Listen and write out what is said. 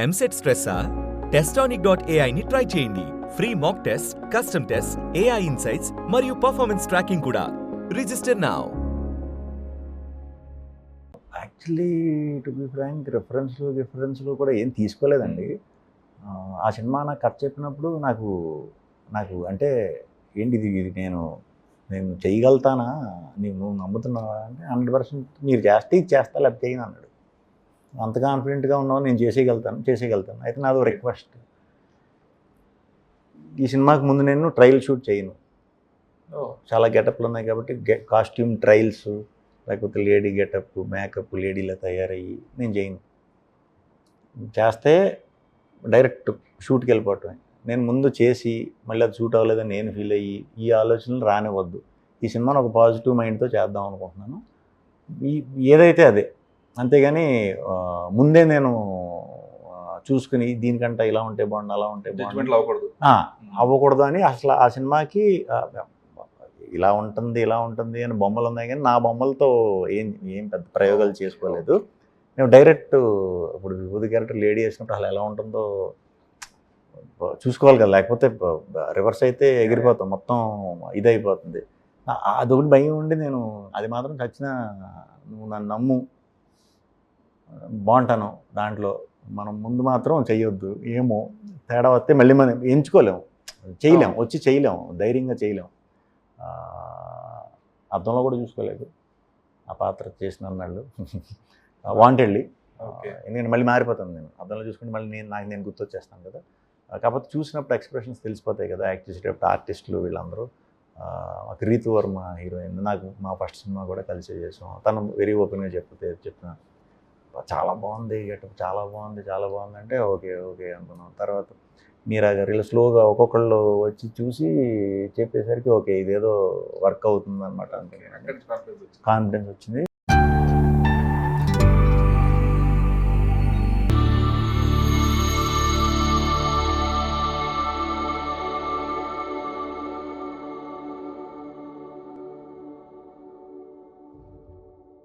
ఎంసెట్ స్ట్రెస్సా? టెస్టానిక్.ai ని ట్రై చేయండి. Free mock test, custom test, AI insights మరియు పర్ఫార్మెన్స్ ట్రాకింగ్ కూడా. Register now. Actually to be frank రిఫరెన్స్లు కూడా ఏం తీసుకోలేదండి. ఆ సినిమా నాకు కథ చెప్పినప్పుడు నాకు అంటే ఏంటి ఇది నేను చేయగలుగుతానా, నువ్వు నమ్ముతున్నావా అంటే 100% మీరు చేస్తే ఇది చేస్తా లేకపోతే చేయను అన్నాడు. అంత కాన్ఫిడెంట్గా ఉన్నావు, నేను చేసేయగలుగుతాను. అయితే నాదో రిక్వెస్ట్, ఈ సినిమాకి ముందు నేను ట్రయల్ షూట్ చేయను. చాలా గెటప్లు ఉన్నాయి కాబట్టి కాస్ట్యూమ్ ట్రయల్స్, లేకపోతే లేడీ గెటప్, మేకప్, లేడీలా తయారయ్యి నేను చేయను. చేస్తే డైరెక్ట్ షూట్కి వెళ్ళిపోవటమే. నేను ముందు చేసి మళ్ళీ అది షూట్ అవ్వలేదని నేను ఫీల్ అయ్యి ఈ ఆలోచనలు రానివ్వద్దు. ఈ సినిమాను ఒక పాజిటివ్ మైండ్తో చేద్దాం అనుకుంటున్నాను. ఏదైతే అదే, అంతేగాని ముందే నేను చూసుకుని దీనికంటే ఇలా ఉంటే బాగుండు, అలా ఉంటే బాగుండు అవ్వకూడదు అని అసలు ఆ సినిమాకి ఇలా ఉంటుంది అని బొమ్మలు ఉన్నాయి, కానీ నా బొమ్మలతో ఏం పెద్ద ప్రయోగాలు చేసుకోలేదు. మేము డైరెక్ట్ ఇప్పుడు విభూతి క్యారెక్టర్ లేడీ వేసినప్పుడు అసలు ఎలా ఉంటుందో చూసుకోవాలి కదా, లేకపోతే రివర్స్ అయితే ఎగిరిపోతాం, మొత్తం ఇదైపోతుంది. అదొకటి భయం ఉండి నేను అది మాత్రం చచ్చిన నువ్వు నన్ను నమ్ము బాగుంటాను దాంట్లో, మనం ముందు మాత్రం చెయ్యొద్దు, ఏమో తేడా వస్తే మళ్ళీ మనం ఎంచుకోలేము, చేయలేము, ధైర్యంగా చేయలేము. అద్దంలో కూడా చూసుకోలేదు ఆ పాత్ర చేసిన అన్నాళ్ళు వాంటెడ్లీ. ఎందుకంటే మళ్ళీ మారిపోతాను నేను అద్దంలో చూసుకుంటే, మళ్ళీ నేను గుర్తొచ్చేస్తాను కదా. కాకపోతే చూసినప్పుడు ఎక్స్ప్రెషన్స్ తెలిసిపోతాయి కదా, యాక్ట్ చేసేటప్పుడు ఆర్టిస్టులు వీళ్ళందరూ. మాకు రీతు వర్మ హీరోయిన్, నాకు మా ఫస్ట్ సినిమా కూడా కలిసి చేసాం. తను వెరీ ఓపెన్గా చెప్పిన చాలా బాగుంది గెటప్, చాలా బాగుంది అంటే ఓకే అనుకున్నాం. తర్వాత మీరా గారు ఇలా స్లోగా ఒక్కొక్కళ్ళు వచ్చి చూసి చెప్పేసరికి ఓకే ఇదేదో వర్క్ అవుతుంది అనమాట, కాన్ఫిడెన్స్ వచ్చింది.